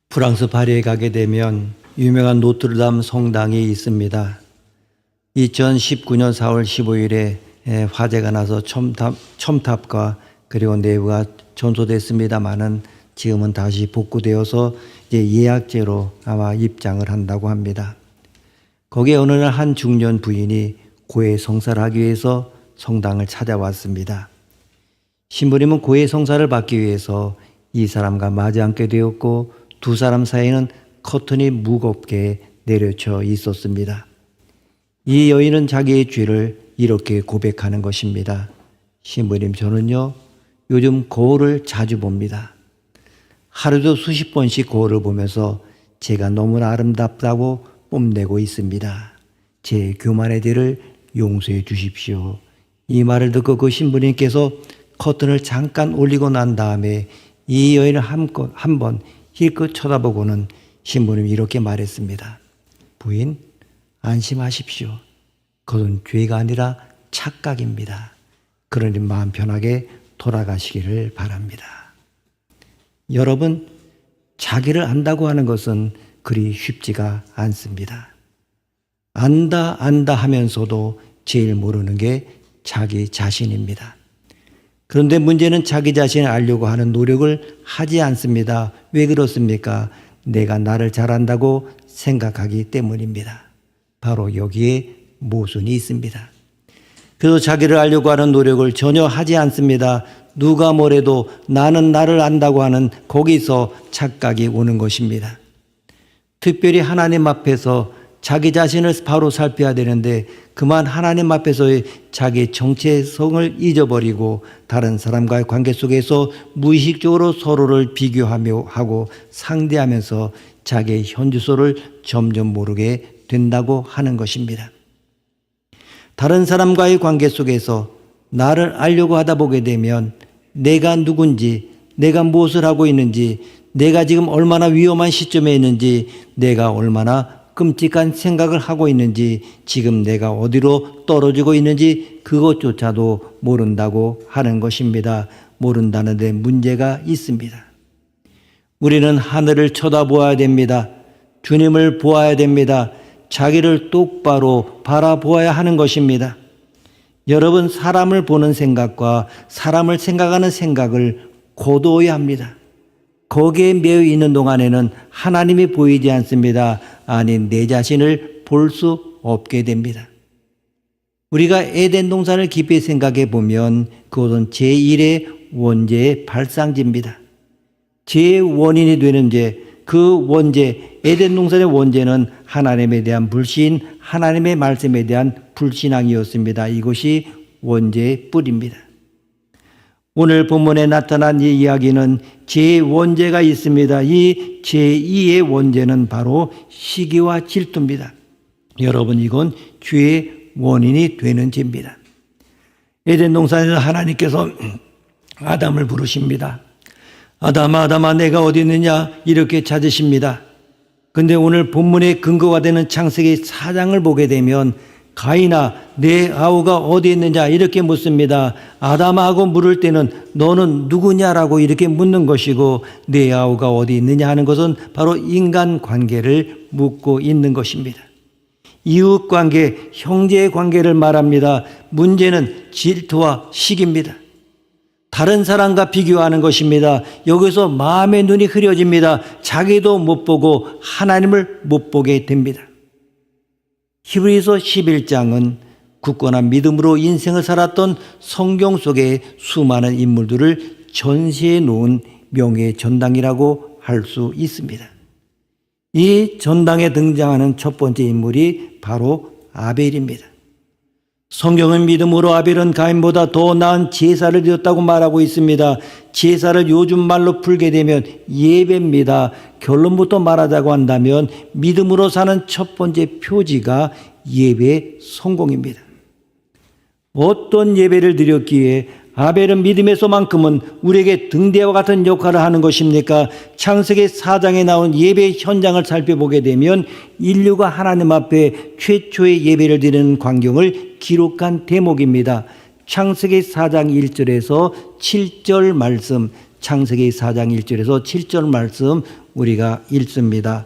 프랑스 파리에 가게 되면 유명한 노트르담 성당이 있습니다. 2019년 4월 15일에 화재가 나서 첨탑과 그리고 내부가 전소됐습니다마는 지금은 다시 복구되어서 이제 예약제로 아마 입장을 한다고 합니다. 거기에 어느 날 한 중년 부인이 고해 성사를 하기 위해서 성당을 찾아왔습니다. 신부님은 고해 성사를 받기 위해서 이 사람과 맞이 앉게 되었고 두 사람 사이에는 커튼이 무겁게 내려쳐 있었습니다. 이 여인은 자기의 죄를 이렇게 고백하는 것입니다. 신부님, 저는요 요즘 거울을 자주 봅니다. 하루도 수십 번씩 거울을 보면서 제가 너무나 아름답다고 뽐내고 있습니다. 제 교만의 죄를 용서해 주십시오. 이 말을 듣고 그 신부님께서 커튼을 잠깐 올리고 난 다음에 이 여인을 한번 힐끗 쳐다보고는 신부님이 이렇게 말했습니다. 부인, 안심하십시오. 그것은 죄가 아니라 착각입니다. 그러니 마음 편하게 돌아가시기를 바랍니다. 여러분, 자기를 안다고 하는 것은 그리 쉽지가 않습니다. 안다 하면서도 제일 모르는 게 자기 자신입니다. 그런데 문제는 자기 자신을 알려고 하는 노력을 하지 않습니다. 왜 그렇습니까? 내가 나를 잘 안다고 생각하기 때문입니다. 바로 여기에 모순이 있습니다. 그래서 자기를 알려고 하는 노력을 전혀 하지 않습니다. 누가 뭐래도 나는 나를 안다고 하는 거기서 착각이 오는 것입니다. 특별히 하나님 앞에서 자기 자신을 바로 살펴야 되는데 그만 하나님 앞에서의 자기 정체성을 잊어버리고 다른 사람과의 관계 속에서 무의식적으로 서로를 비교하며 하고 상대하면서 자기의 현주소를 점점 모르게 된다고 하는 것입니다. 다른 사람과의 관계 속에서 나를 알려고 하다 보게 되면 내가 누군지, 내가 무엇을 하고 있는지, 내가 지금 얼마나 위험한 시점에 있는지, 내가 얼마나 끔찍한 생각을 하고 있는지, 지금 내가 어디로 떨어지고 있는지 그것조차도 모른다고 하는 것입니다. 모른다는 데 문제가 있습니다. 우리는 하늘을 쳐다보아야 됩니다. 주님을 보아야 됩니다. 자기를 똑바로 바라보아야 하는 것입니다. 여러분, 사람을 보는 생각과 사람을 생각하는 생각을 고도해야 합니다. 거기에 매여 있는 동안에는 하나님이 보이지 않습니다. 아니, 내 자신을 볼 수 없게 됩니다. 우리가 에덴 동산을 깊이 생각해 보면 그것은 제1의 원죄의 발상지입니다. 제 원인이 되는 죄, 그 원죄, 에덴 동산의 원죄는 하나님에 대한 불신, 하나님의 말씀에 대한 불신앙이었습니다. 이것이 원죄의 뿌리입니다. 오늘 본문에 나타난 이 이야기는 제1원죄가 있습니다. 이 제2의 원죄는 바로 시기와 질투입니다. 여러분, 이건 죄의 원인이 되는 죄입니다. 에덴 동산에서 하나님께서 아담을 부르십니다. 아담아, 아담아, 내가 어디 있느냐? 이렇게 찾으십니다. 근데 오늘 본문의 근거가 되는 창세기 4장을 보게 되면 가인아, 내 아우가 어디 있느냐? 이렇게 묻습니다. 아담하고 물을 때는 너는 누구냐라고 이렇게 묻는 것이고 내 아우가 어디 있느냐 하는 것은 바로 인간 관계를 묻고 있는 것입니다. 이웃 관계, 형제의 관계를 말합니다. 문제는 질투와 시기입니다. 다른 사람과 비교하는 것입니다. 여기서 마음의 눈이 흐려집니다. 자기도 못 보고 하나님을 못 보게 됩니다. 히브리서 11장은 굳건한 믿음으로 인생을 살았던 성경 속의 수많은 인물들을 전시해 놓은 명예의 전당이라고 할 수 있습니다. 이 전당에 등장하는 첫 번째 인물이 바로 아벨입니다. 성경은 믿음으로 아벨은 가인보다 더 나은 제사를 드렸다고 말하고 있습니다. 제사를 요즘 말로 풀게 되면 예배입니다. 결론부터 말하자고 한다면 믿음으로 사는 첫 번째 표지가 예배의 성공입니다. 어떤 예배를 드렸기에 아벨은 믿음에서만큼은 우리에게 등대와 같은 역할을 하는 것입니까? 창세기 4장에 나온 예배 현장을 살펴보게 되면 인류가 하나님 앞에 최초의 예배를 드리는 광경을 기록한 대목입니다. 창세기 4장 1절에서 7절 말씀, 창세기 4장 1절에서 7절 말씀 우리가 읽습니다.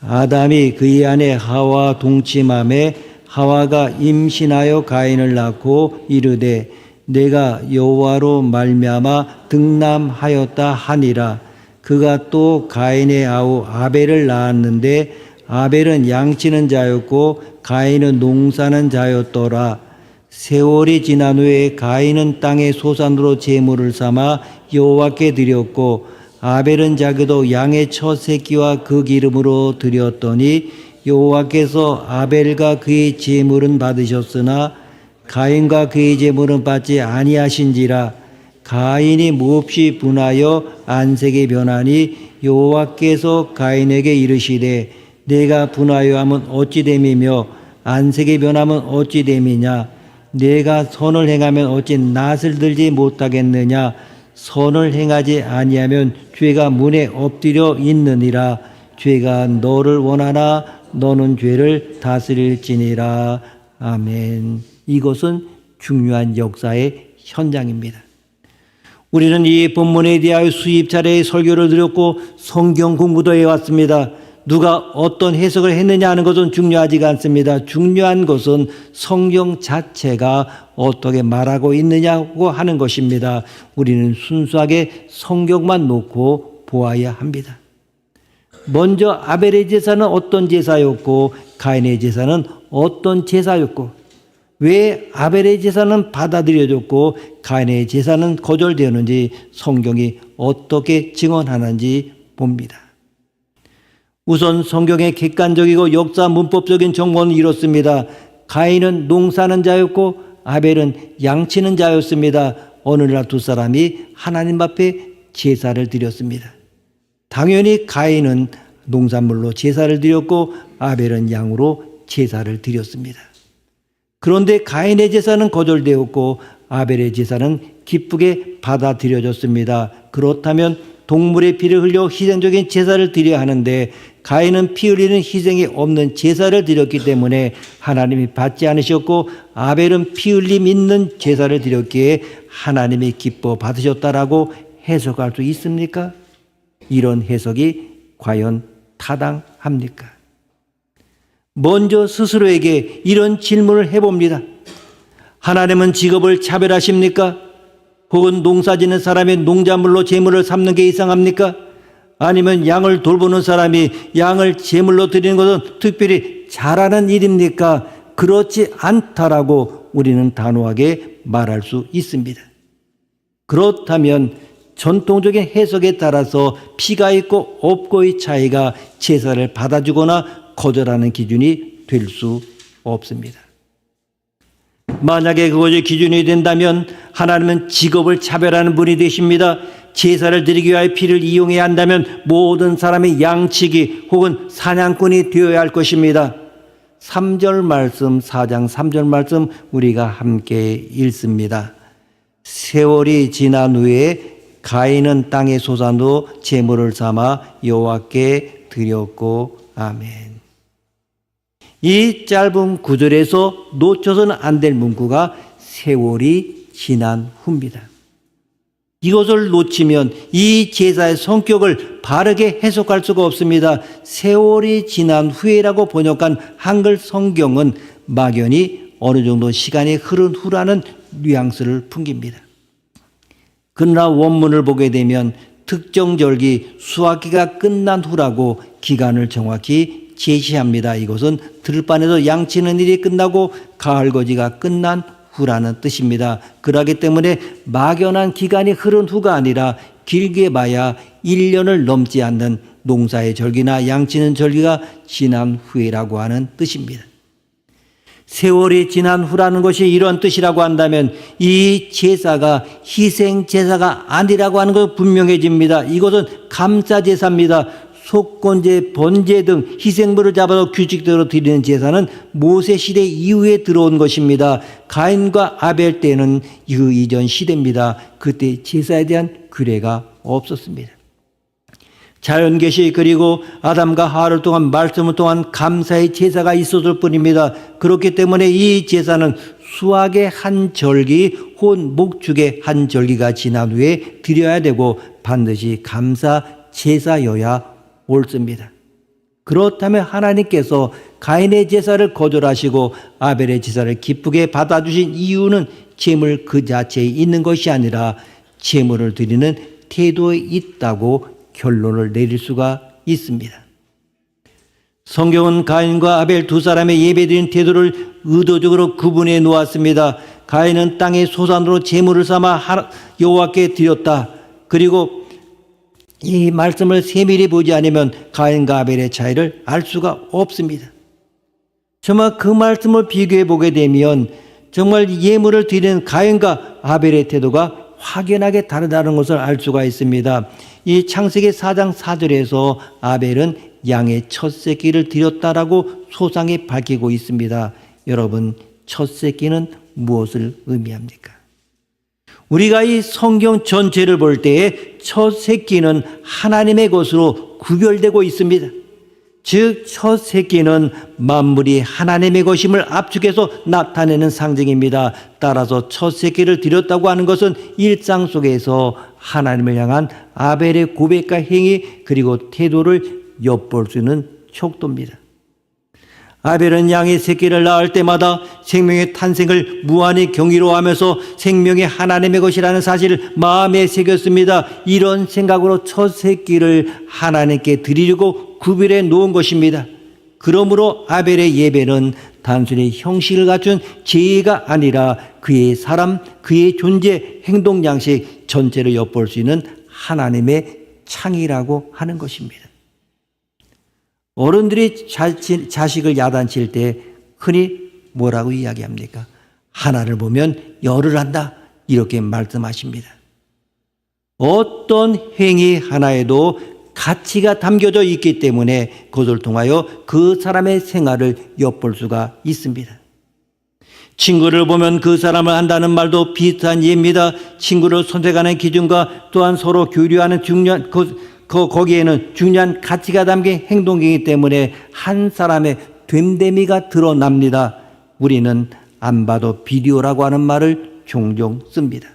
아담이 그의 아내 하와 동침함에 하와가 임신하여 가인을 낳고 이르되 내가 여호와로 말미암아 득남하였다 하니라. 그가 또 가인의 아우 아벨을 낳았는데 아벨은 양치는 자였고 가인은 농사는 자였더라. 세월이 지난 후에 가인은 땅의 소산으로 제물을 삼아 여호와께 드렸고 아벨은 자기도 양의 첫 새끼와 그 기름으로 드렸더니 여호와께서 아벨과 그의 제물은 받으셨으나 가인과 그의 제물은 받지 아니하신지라. 가인이 몹시 분하여 안색이 변하니 여호와께서 가인에게 이르시되 내가 분하여 하면 어찌 됨이며 안색이 변하면 어찌 됨이냐. 내가 선을 행하면 어찌 낯을 들지 못하겠느냐. 선을 행하지 아니하면 죄가 문에 엎드려 있느니라. 죄가 너를 원하나 너는 죄를 다스릴지니라. 아멘. 이것은 중요한 역사의 현장입니다. 우리는 이 본문에 대하여 수십 차례의 설교를 드렸고 성경 공부도 해왔습니다. 누가 어떤 해석을 했느냐 하는 것은 중요하지가 않습니다. 중요한 것은 성경 자체가 어떻게 말하고 있느냐고 하는 것입니다. 우리는 순수하게 성경만 놓고 보아야 합니다. 먼저 아벨의 제사는 어떤 제사였고 가인의 제사는 어떤 제사였고 왜 아벨의 제사는 받아들여졌고 가인의 제사는 거절되었는지 성경이 어떻게 증언하는지 봅니다. 우선 성경의 객관적이고 역사 문법적인 정보는 이렇습니다. 가인은 농사는 자였고 아벨은 양치는 자였습니다. 오늘날 두 사람이 하나님 앞에 제사를 드렸습니다. 당연히 가인은 농산물로 제사를 드렸고 아벨은 양으로 제사를 드렸습니다. 그런데 가인의 제사는 거절되었고 아벨의 제사는 기쁘게 받아들여졌습니다. 그렇다면 동물의 피를 흘려 희생적인 제사를 드려야 하는데 가인은 피 흘리는 희생이 없는 제사를 드렸기 때문에 하나님이 받지 않으셨고 아벨은 피 흘림 있는 제사를 드렸기에 하나님이 기뻐 받으셨다라고 해석할 수 있습니까? 이런 해석이 과연 타당합니까? 먼저 스스로에게 이런 질문을 해봅니다. 하나님은 직업을 차별하십니까? 혹은 농사짓는 사람이 농작물로 제물을 삼는 게 이상합니까? 아니면 양을 돌보는 사람이 양을 제물로 드리는 것은 특별히 잘하는 일입니까? 그렇지 않다라고 우리는 단호하게 말할 수 있습니다. 그렇다면 전통적인 해석에 따라서 피가 있고 없고의 차이가 제사를 받아주거나 거절하는 기준이 될 수 없습니다. 만약에 그것이 기준이 된다면 하나님은 직업을 차별하는 분이 되십니다. 제사를 드리기 위하여 피를 이용해야 한다면 모든 사람이 양치기 혹은 사냥꾼이 되어야 할 것입니다. 3절 말씀, 4장 3절 말씀 우리가 함께 읽습니다. 세월이 지난 후에 가인은 땅의 소산으로 제물을 삼아 여호와께 드렸고 아멘. 이 짧은 구절에서 놓쳐서는 안 될 문구가 세월이 지난 후입니다. 이것을 놓치면 이 제사의 성격을 바르게 해석할 수가 없습니다. 세월이 지난 후에라고 번역한 한글 성경은 막연히 어느 정도 시간이 흐른 후라는 뉘앙스를 풍깁니다. 그러나 원문을 보게 되면 특정 절기 수확기가 끝난 후라고 기간을 정확히 제시합니다. 이것은 들판에서 양치는 일이 끝나고 가을거지가 끝난 후라는 뜻입니다. 그러기 때문에 막연한 기간이 흐른 후가 아니라 길게 봐야 1년을 넘지 않는 농사의 절기나 양치는 절기가 지난 후이라고 하는 뜻입니다. 세월이 지난 후라는 것이 이런 뜻이라고 한다면 이 제사가 희생 제사가 아니라고 하는 것 분명해집니다. 이것은 감사 제사입니다. 속건제, 번제 등 희생물을 잡아서 규칙대로 드리는 제사는 모세 시대 이후에 들어온 것입니다. 가인과 아벨 때는 그 이전 시대입니다. 그때 제사에 대한 규례가 없었습니다. 자연계시 그리고 아담과 하와를 통한 말씀을 통한 감사의 제사가 있었을 뿐입니다. 그렇기 때문에 이 제사는 수확의 한 절기 혹은 목축의 한 절기가 지난 후에 드려야 되고 반드시 감사 제사여야 옳습니다. 그렇다면 하나님께서 가인의 제사를 거절하시고 아벨의 제사를 기쁘게 받아주신 이유는 제물 그 자체에 있는 것이 아니라 제물을 드리는 태도에 있다고 결론을 내릴 수가 있습니다. 성경은 가인과 아벨 두 사람의 예배드린 태도를 의도적으로 구분해 놓았습니다. 가인은 땅의 소산으로 제물을 삼아 여호와께 드렸다. 그리고 이 말씀을 세밀히 보지 않으면 가인과 아벨의 차이를 알 수가 없습니다. 정말 그 말씀을 비교해 보게 되면 정말 예물을 드리는 가인과 아벨의 태도가 확연하게 다르다는 것을 알 수가 있습니다. 이 창세기 4장 4절에서 아벨은 양의 첫 새끼를 드렸다라고 소상히 밝히고 있습니다. 여러분, 첫 새끼는 무엇을 의미합니까? 우리가 이 성경 전체를 볼 때에 첫 새끼는 하나님의 것으로 구별되고 있습니다. 즉, 첫 새끼는 만물이 하나님의 것임을 압축해서 나타내는 상징입니다. 따라서 첫 새끼를 드렸다고 하는 것은 일상 속에서 하나님을 향한 아벨의 고백과 행위 그리고 태도를 엿볼 수 있는 촉도입니다. 아벨은 양의 새끼를 낳을 때마다 생명의 탄생을 무한히 경이로워하면서 생명이 하나님의 것이라는 사실을 마음에 새겼습니다. 이런 생각으로 첫 새끼를 하나님께 드리려고 구별해 놓은 것입니다. 그러므로 아벨의 예배는 단순히 형식을 갖춘 제의가 아니라 그의 사람, 그의 존재, 행동 양식 전체를 엿볼 수 있는 하나님의 창이라고 하는 것입니다. 어른들이 자식을 야단칠 때 흔히 뭐라고 이야기합니까? 하나를 보면 열을 한다, 이렇게 말씀하십니다. 어떤 행위 하나에도 가치가 담겨져 있기 때문에 그것을 통하여 그 사람의 생활을 엿볼 수가 있습니다. 친구를 보면 그 사람을 안다는 말도 비슷한 예입니다. 친구를 선택하는 기준과 또한 서로 교류하는 중요한 거기에는 중요한 가치가 담긴 행동이기 때문에 한 사람의 됨됨이가 드러납니다. 우리는 안 봐도 비디오라고 하는 말을 종종 씁니다.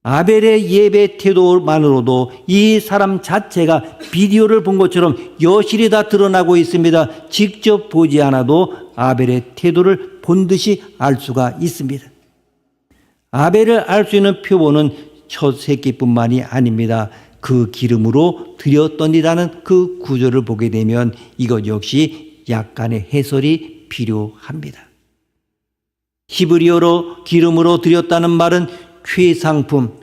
아벨의 예배 태도만으로도 이 사람 자체가 비디오를 본 것처럼 여실히 다 드러나고 있습니다. 직접 보지 않아도 아벨의 태도를 본 듯이 알 수가 있습니다. 아벨을 알 수 있는 표본은 첫 새끼뿐만이 아닙니다. 그 기름으로 드렸더니라는 그 구절을 보게 되면 이것 역시 약간의 해설이 필요합니다. 히브리어로 기름으로 드렸다는 말은 최상품,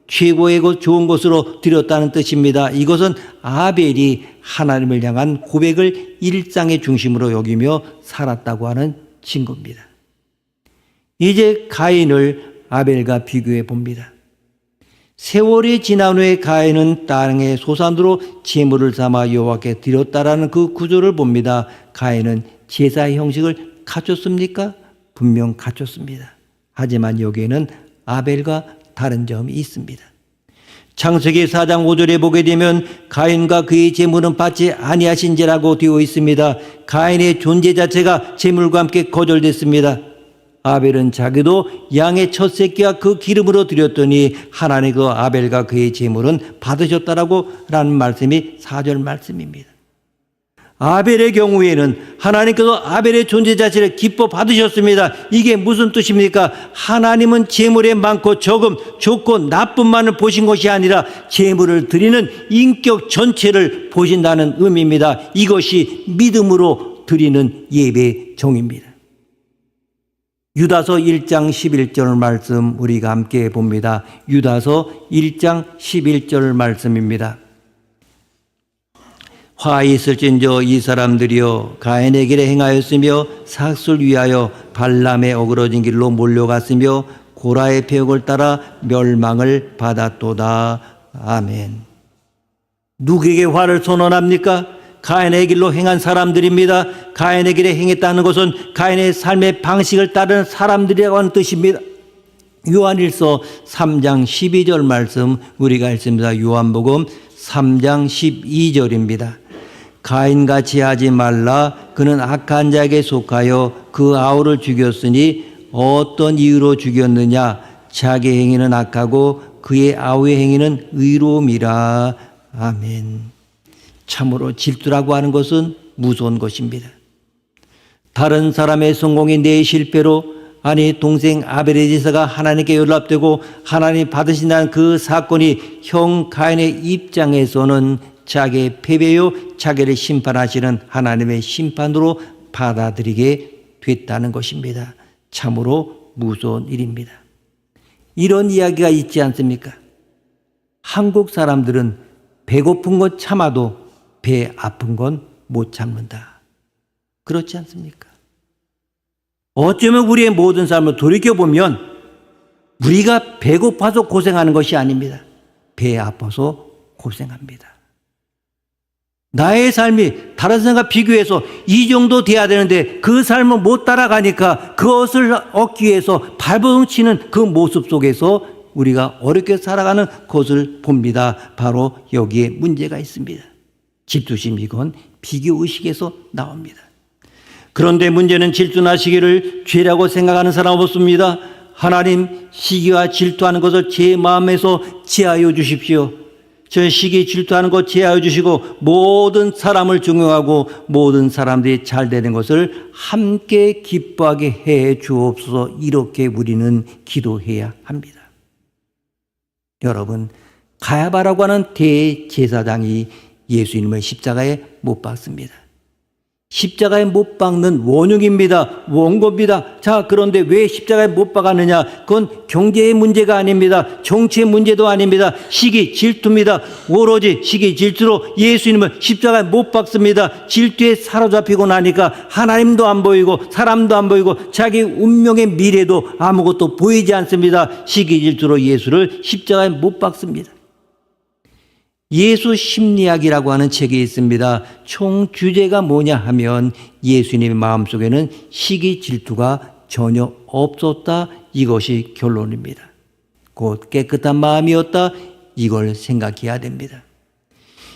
최고의 좋은 것으로 드렸다는 뜻입니다. 이것은 아벨이 하나님을 향한 고백을 일상의 중심으로 여기며 살았다고 하는 증거입니다. 이제 가인을 아벨과 비교해 봅니다. 세월이 지난 후에 가인은 땅의 소산으로 제물을 삼아 여호와께 드렸다라는 그 구조를 봅니다. 가인은 제사의 형식을 갖췄습니까? 분명 갖췄습니다. 하지만 여기에는 아벨과 다른 점이 있습니다. 창세기 4장 5절에 보게 되면 가인과 그의 제물은 받지 아니하신지라고 되어 있습니다. 가인의 존재 자체가 제물과 함께 거절됐습니다. 아벨은 자기도 양의 첫 새끼와 그 기름으로 드렸더니 하나님 그 아벨과 그의 제물은 받으셨다라고 라는 말씀이 4절 말씀입니다. 아벨의 경우에는 하나님께서 아벨의 존재 자체를 기뻐 받으셨습니다. 이게 무슨 뜻입니까? 하나님은 제물에 많고 적음, 좋고 나쁨만을 보신 것이 아니라 제물을 드리는 인격 전체를 보신다는 의미입니다. 이것이 믿음으로 드리는 예배 종입니다. 유다서 1장 11절 말씀 우리가 함께 봅니다. 유다서 1장 11절 말씀입니다. 화 있을진저 이 사람들이여 가인의 길에 행하였으며 삭술 위하여 발람의 어그러진 길로 몰려갔으며 고라의 폐역을 따라 멸망을 받았도다. 아멘. 누구에게 화를 선언합니까? 가인의 길로 행한 사람들입니다. 가인의 길에 행했다는 것은 가인의 삶의 방식을 따르는 사람들이라고 하는 뜻입니다. 요한일서 3장 12절 말씀 우리가 읽습니다. 요한복음 3장 12절입니다. 가인같이 하지 말라. 그는 악한 자에게 속하여 그 아우를 죽였으니 어떤 이유로 죽였느냐? 자기 행위는 악하고 그의 아우의 행위는 의로움이라. 아멘. 참으로 질투라고 하는 것은 무서운 것입니다. 다른 사람의 성공이 내 실패로, 아니 동생 아벨의 제사가 하나님께 연락되고 하나님 받으신다는 그 사건이 형 가인의 입장에서는 자기의 패배요 자기를 심판하시는 하나님의 심판으로 받아들이게 됐다는 것입니다. 참으로 무서운 일입니다. 이런 이야기가 있지 않습니까? 한국 사람들은 배고픈 건 참아도 배 아픈 건 못 참는다. 그렇지 않습니까? 어쩌면 우리의 모든 삶을 돌이켜보면 우리가 배고파서 고생하는 것이 아닙니다. 배 아파서 고생합니다. 나의 삶이 다른 사람과 비교해서 이 정도 돼야 되는데 그 삶을 못 따라가니까 그것을 얻기 위해서 발버둥치는 그 모습 속에서 우리가 어렵게 살아가는 것을 봅니다. 바로 여기에 문제가 있습니다. 질투심이건 비교의식에서 나옵니다. 그런데 문제는 질투나 시기를 죄라고 생각하는 사람 없습니다. 하나님, 시기와 질투하는 것을 제 마음에서 제하여 주십시오. 저 시기 질투하는 것 제하여 주시고 모든 사람을 존경하고 모든 사람들이 잘 되는 것을 함께 기뻐하게 해 주옵소서. 이렇게 우리는 기도해야 합니다. 여러분, 가야바라고 하는 대제사장이 예수님을 십자가에 못 박습니다. 십자가에 못 박는 원흉입니다. 원고입니다. 자, 그런데 왜 십자가에 못 박았느냐? 그건 경제의 문제가 아닙니다. 정치의 문제도 아닙니다. 시기, 질투입니다. 오로지 시기, 질투로 예수님을 십자가에 못 박습니다. 질투에 사로잡히고 나니까 하나님도 안 보이고 사람도 안 보이고 자기 운명의 미래도 아무것도 보이지 않습니다. 시기, 질투로 예수를 십자가에 못 박습니다. 예수 심리학이라고 하는 책이 있습니다. 총 주제가 뭐냐 하면 예수님의 마음속에는 시기 질투가 전혀 없었다. 이것이 결론입니다. 곧 깨끗한 마음이었다. 이걸 생각해야 됩니다.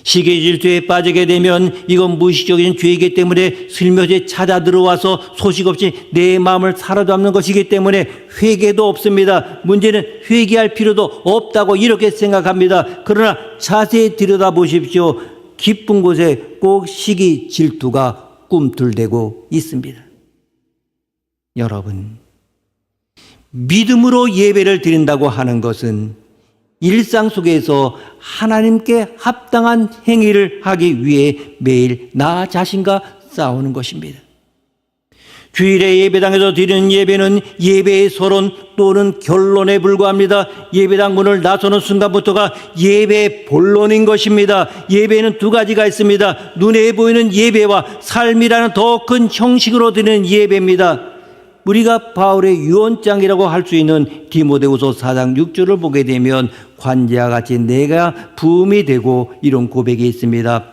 시기 질투에 빠지게 되면 이건 무의식적인 죄이기 때문에 슬며시 찾아 들어와서 소식 없이 내 마음을 사로잡는 것이기 때문에 회개도 없습니다. 문제는 회개할 필요도 없다고 이렇게 생각합니다. 그러나 자세히 들여다보십시오. 깊은 곳에 꼭 시기 질투가 꿈틀대고 있습니다. 여러분, 믿음으로 예배를 드린다고 하는 것은 일상 속에서 하나님께 합당한 행위를 하기 위해 매일 나 자신과 싸우는 것입니다. 주일에 예배당에서 드리는 예배는 예배의 서론 또는 결론에 불과합니다. 예배당 문을 나서는 순간부터가 예배의 본론인 것입니다. 예배는 두 가지가 있습니다. 눈에 보이는 예배와 삶이라는 더 큰 형식으로 드리는 예배입니다. 우리가 바울의 유언장이라고 할 수 있는 디모데후서 4장 6절을 보게 되면 관제와 같이 내가 부음이 되고 이런 고백이 있습니다.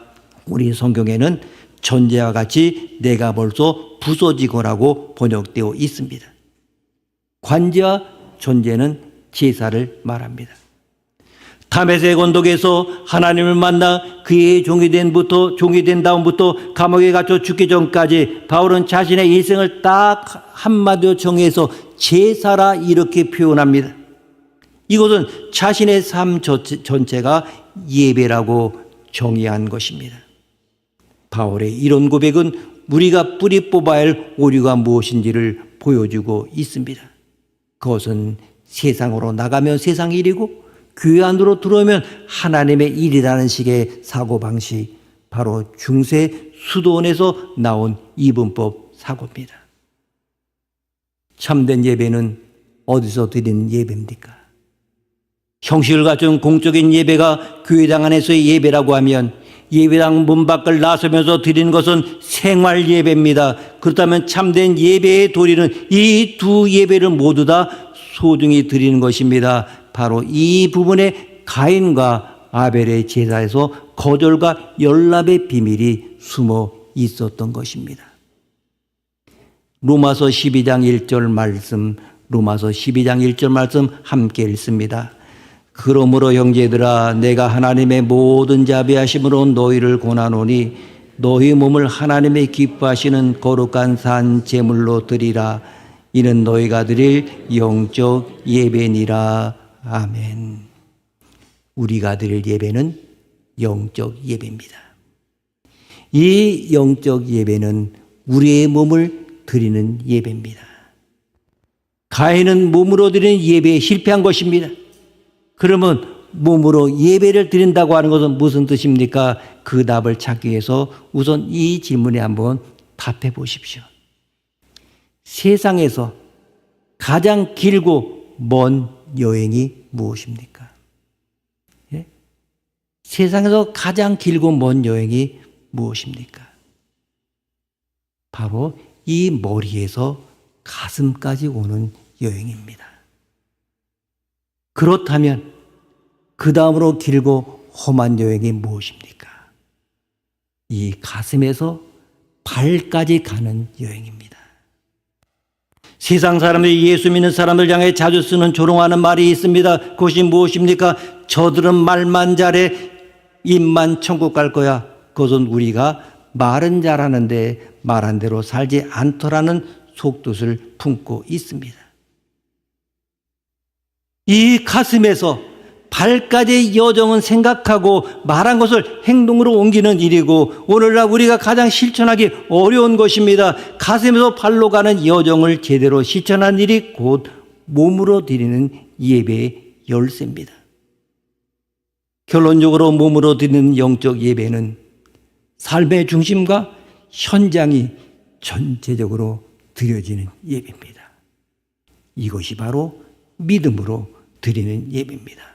우리 성경에는 전제와 같이 내가 벌써 부서지고라고 번역되어 있습니다. 관제와 전제는 제사를 말합니다. 다메섹 언덕에서 하나님을 만나 그의 종이 된 다음부터 감옥에 갇혀 죽기 전까지 바울은 자신의 일생을 딱 한마디로 정해서 제사라 이렇게 표현합니다. 이것은 자신의 삶 전체가 예배라고 정의한 것입니다. 바울의 이런 고백은 우리가 뿌리 뽑아야 할 오류가 무엇인지를 보여주고 있습니다. 그것은 세상으로 나가면 세상 일이고 교회 안으로 들어오면 하나님의 일이라는 식의 사고방식, 바로 중세 수도원에서 나온 이분법 사고입니다. 참된 예배는 어디서 드리는 예배입니까? 형식을 갖춘 공적인 예배가 교회당 안에서의 예배라고 하면 예배당 문 밖을 나서면서 드리는 것은 생활 예배입니다. 그렇다면 참된 예배의 도리는 이 두 예배를 모두 다 소중히 드리는 것입니다. 바로 이 부분에 가인과 아벨의 제사에서 거절과 연합의 비밀이 숨어 있었던 것입니다. 로마서 12장 1절 말씀, 로마서 12장 1절 말씀 함께 읽습니다. 그러므로 형제들아 내가 하나님의 모든 자비하심으로 너희를 권하노니 너희 몸을 하나님의 기뻐하시는 거룩한 산 제물로 드리라. 이는 너희가 드릴 영적 예배니라. 아멘. 우리가 드릴 예배는 영적 예배입니다. 이 영적 예배는 우리의 몸을 드리는 예배입니다. 가인은 몸으로 드리는 예배에 실패한 것입니다. 그러면 몸으로 예배를 드린다고 하는 것은 무슨 뜻입니까? 그 답을 찾기 위해서 우선 이 질문에 한번 답해 보십시오. 세상에서 가장 길고 먼 여행이 무엇입니까? 예? 세상에서 가장 길고 먼 여행이 무엇입니까? 바로 이 머리에서 가슴까지 오는 여행입니다. 그렇다면 그 다음으로 길고 험한 여행이 무엇입니까? 이 가슴에서 발까지 가는 여행입니다. 세상 사람들이 예수 믿는 사람들 향해 자주 쓰는 조롱하는 말이 있습니다. 그것이 무엇입니까? 저들은 말만 잘해, 입만 천국 갈 거야. 그것은 우리가 말은 잘하는데 말한 대로 살지 않더라는 속뜻을 품고 있습니다. 이 가슴에서 발까지의 여정은 생각하고 말한 것을 행동으로 옮기는 일이고 오늘날 우리가 가장 실천하기 어려운 것입니다. 가슴에서 발로 가는 여정을 제대로 실천한 일이 곧 몸으로 드리는 예배의 열쇠입니다. 결론적으로 몸으로 드리는 영적 예배는 삶의 중심과 현장이 전체적으로 드려지는 예배입니다. 이것이 바로 믿음으로 드리는 예배입니다.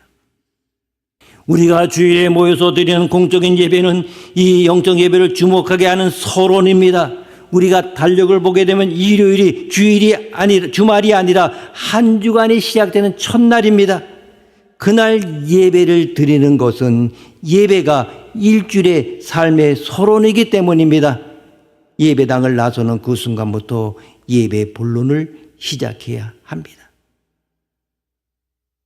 우리가 주일에 모여서 드리는 공적인 예배는 이 영적 예배를 주목하게 하는 서론입니다. 우리가 달력을 보게 되면 일요일이 주말이 아니라 한 주간이 시작되는 첫날입니다. 그날 예배를 드리는 것은 예배가 일주일의 삶의 서론이기 때문입니다. 예배당을 나서는 그 순간부터 예배 본론을 시작해야 합니다.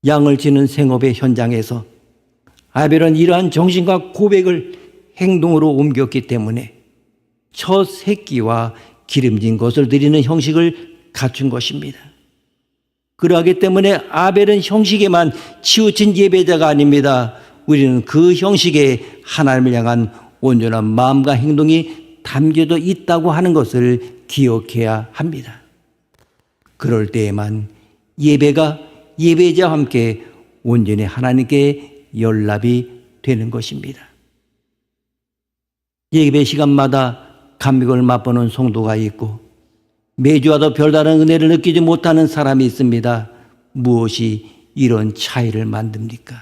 양을 치는 생업의 현장에서 아벨은 이러한 정신과 고백을 행동으로 옮겼기 때문에 첫 새끼와 기름진 것을 드리는 형식을 갖춘 것입니다. 그러하기 때문에 아벨은 형식에만 치우친 예배자가 아닙니다. 우리는 그 형식에 하나님을 향한 온전한 마음과 행동이 담겨져 있다고 하는 것을 기억해야 합니다. 그럴 때에만 예배가 예배자와 함께 온전히 하나님께 연락이 되는 것입니다. 예배 시간마다 감격을 맛보는 성도가 있고 매주와도 별다른 은혜를 느끼지 못하는 사람이 있습니다. 무엇이 이런 차이를 만듭니까?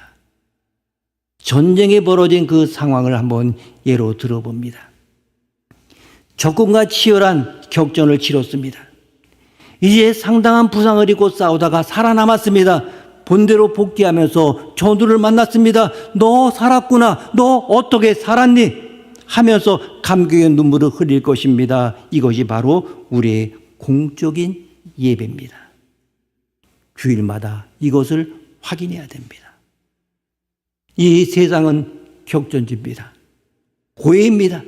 전쟁이 벌어진 그 상황을 한번 예로 들어봅니다. 적군과 치열한 격전을 치렀습니다. 이제 상당한 부상을 입고 싸우다가 살아남았습니다. 본대로 복귀하면서 전우를 만났습니다. 너 살았구나. 너 어떻게 살았니? 하면서 감격의 눈물을 흘릴 것입니다. 이것이 바로 우리의 공적인 예배입니다. 주일마다 이것을 확인해야 됩니다. 이 세상은 격전지입니다. 고해입니다.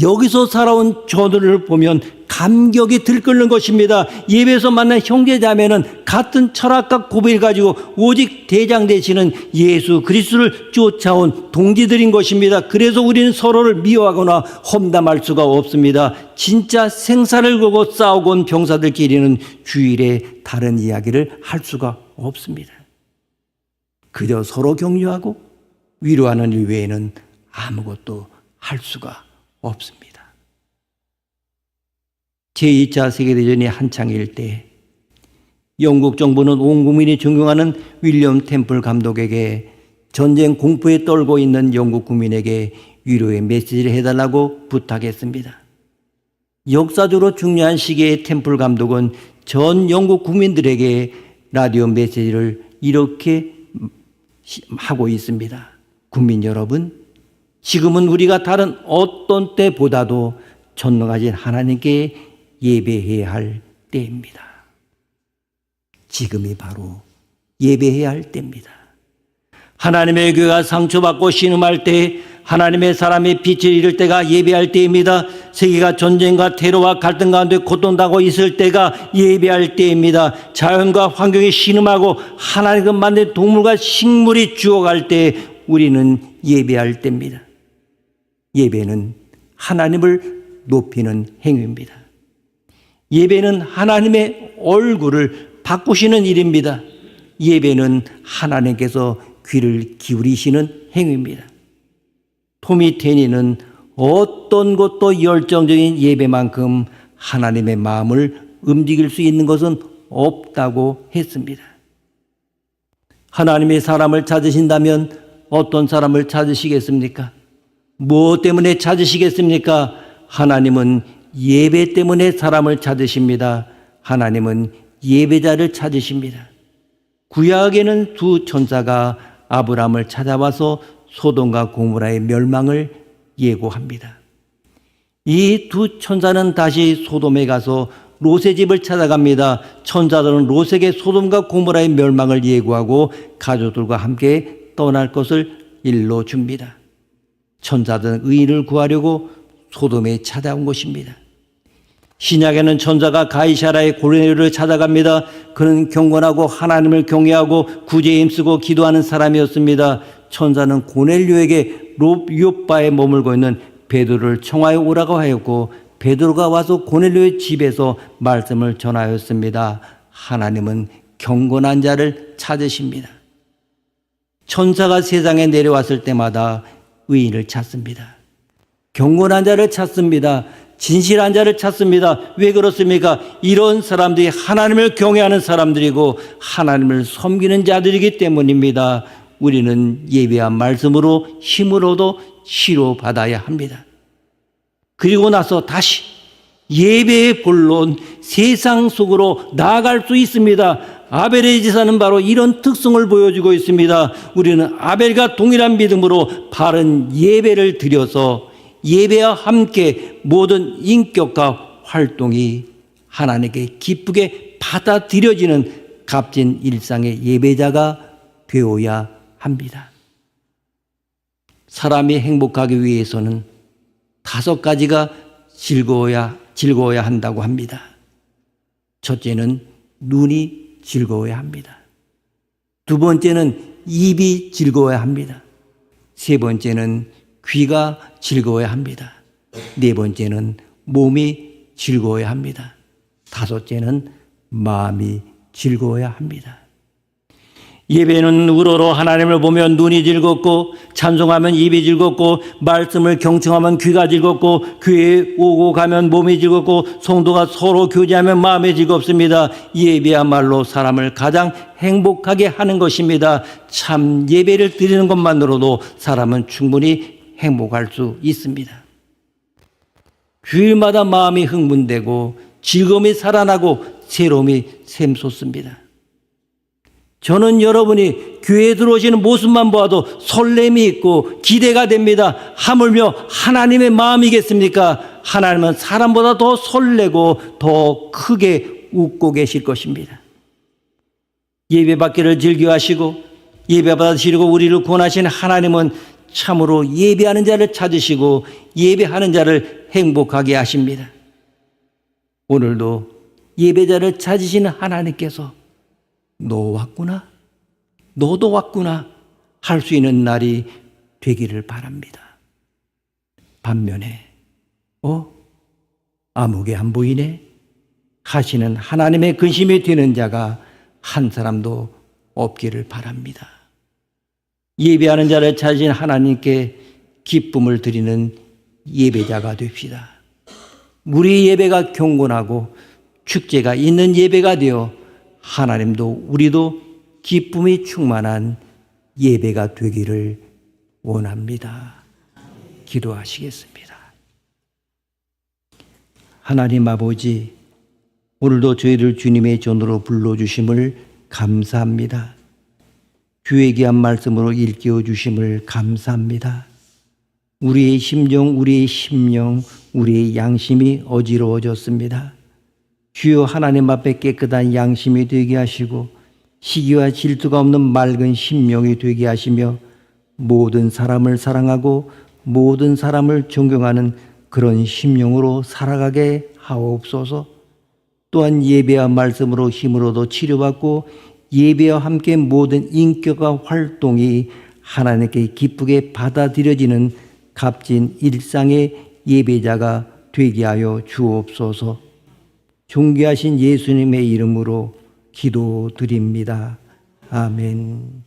여기서 살아온 전우를 보면 감격이 들끓는 것입니다. 예배에서 만난 형제자매는 같은 철학과 고백을 가지고 오직 대장 되시는 예수 그리스도를 쫓아온 동지들인 것입니다. 그래서 우리는 서로를 미워하거나 험담할 수가 없습니다. 진짜 생사를 걸고 싸우고 온 병사들끼리는 주일에 다른 이야기를 할 수가 없습니다. 그저 서로 격려하고 위로하는 일 외에는 아무것도 할 수가 없습니다. 제2차 세계대전이 한창일 때 영국 정부는 온 국민이 존경하는 윌리엄 템플 감독에게 전쟁 공포에 떨고 있는 영국 국민에게 위로의 메시지를 해달라고 부탁했습니다. 역사적으로 중요한 시기에 템플 감독은 전 영국 국민들에게 라디오 메시지를 이렇게 하고 있습니다. 국민 여러분, 지금은 우리가 다른 어떤 때보다도 전능하신 하나님께 예배해야 할 때입니다. 지금이 바로 예배해야 할 때입니다. 하나님의 교회가 상처받고 신음할 때 하나님의 사람이 빛을 잃을 때가 예배할 때입니다. 세계가 전쟁과 테러와 갈등 가운데 고통당하고 있을 때가 예배할 때입니다. 자연과 환경이 신음하고 하나님과 만든 동물과 식물이 죽어갈 때 우리는 예배할 때입니다. 예배는 하나님을 높이는 행위입니다. 예배는 하나님의 얼굴을 바꾸시는 일입니다. 예배는 하나님께서 귀를 기울이시는 행위입니다. 토미 테니는 어떤 것도 열정적인 예배만큼 하나님의 마음을 움직일 수 있는 것은 없다고 했습니다. 하나님의 사람을 찾으신다면 어떤 사람을 찾으시겠습니까? 무엇 때문에 찾으시겠습니까? 하나님은 예배 때문에 사람을 찾으십니다. 하나님은 예배자를 찾으십니다. 구약에는 두 천사가 아브라함을 찾아와서 소돔과 고모라의 멸망을 예고합니다. 이 두 천사는 다시 소돔에 가서 롯의 집을 찾아갑니다. 천사들은 롯에게 소돔과 고모라의 멸망을 예고하고 가족들과 함께 떠날 것을 일러줍니다. 천사들은 의인을 구하려고 소돔에 찾아온 것입니다. 신약에는 천사가 가이사라의 고넬료를 찾아갑니다. 그는 경건하고 하나님을 경외하고 구제에 힘쓰고 기도하는 사람이었습니다. 천사는 고넬료에게 요빠에 머물고 있는 베드로를 청하여 오라고 하였고 베드로가 와서 고넬료의 집에서 말씀을 전하였습니다. 하나님은 경건한 자를 찾으십니다. 천사가 세상에 내려왔을 때마다 의인을 찾습니다. 경건한 자를 찾습니다. 진실한 자를 찾습니다. 왜 그렇습니까? 이런 사람들이 하나님을 경외하는 사람들이고 하나님을 섬기는 자들이기 때문입니다. 우리는 예배와 말씀으로 힘으로도 치료받아야 합니다. 그리고 나서 다시 예배의 본론 세상 속으로 나아갈 수 있습니다. 아벨의 제사는 바로 이런 특성을 보여주고 있습니다. 우리는 아벨과 동일한 믿음으로 바른 예배를 드려서 예배와 함께 모든 인격과 활동이 하나님께 기쁘게 받아들여지는 값진 일상의 예배자가 되어야 합니다. 사람이 행복하기 위해서는 5가지가 즐거워야 한다고 합니다. 첫째는 눈이 즐거워야 합니다. 두 번째는 입이 즐거워야 합니다. 세 번째는 귀가 즐거워야 합니다. 네 번째는 몸이 즐거워야 합니다. 다섯째는 마음이 즐거워야 합니다. 예배는 우러러 하나님을 보면 눈이 즐겁고 찬송하면 입이 즐겁고 말씀을 경청하면 귀가 즐겁고 교회에 오고 가면 몸이 즐겁고 성도가 서로 교제하면 마음이 즐겁습니다. 예배야말로 사람을 가장 행복하게 하는 것입니다. 참 예배를 드리는 것만으로도 사람은 충분히 행복할 수 있습니다. 주일마다 마음이 흥분되고 즐거움이 살아나고 새로움이 샘솟습니다. 저는 여러분이 교회에 들어오시는 모습만 보아도 설렘이 있고 기대가 됩니다. 하물며 하나님의 마음이겠습니까? 하나님은 사람보다 더 설레고 더 크게 웃고 계실 것입니다. 예배받기를 즐겨하시고 예배받으시려고 우리를 구원하신 하나님은 참으로 예배하는 자를 찾으시고 예배하는 자를 행복하게 하십니다. 오늘도 예배자를 찾으시는 하나님께서 너 왔구나, 너도 왔구나 할 수 있는 날이 되기를 바랍니다. 반면에 아무개 안 보이네 하시는 하나님의 근심이 되는 자가 한 사람도 없기를 바랍니다. 예배하는 자를 찾으신 하나님께 기쁨을 드리는 예배자가 됩시다. 우리 예배가 경건하고 축제가 있는 예배가 되어 하나님도 우리도 기쁨이 충만한 예배가 되기를 원합니다. 기도하시겠습니다. 하나님 아버지, 오늘도 저희를 주님의 전으로 불러주심을 감사합니다. 주의 귀한 말씀으로 일깨워 주심을 감사합니다. 우리의 심정, 우리의 심령, 우리의 양심이 어지러워졌습니다. 주여 하나님 앞에 깨끗한 양심이 되게 하시고 시기와 질투가 없는 맑은 심령이 되게 하시며 모든 사람을 사랑하고 모든 사람을 존경하는 그런 심령으로 살아가게 하옵소서. 또한 예배와 말씀으로 힘으로도 치료받고 예배와 함께 모든 인격과 활동이 하나님께 기쁘게 받아들여지는 값진 일상의 예배자가 되게 하여 주옵소서. 존귀하신 예수님의 이름으로 기도드립니다. 아멘.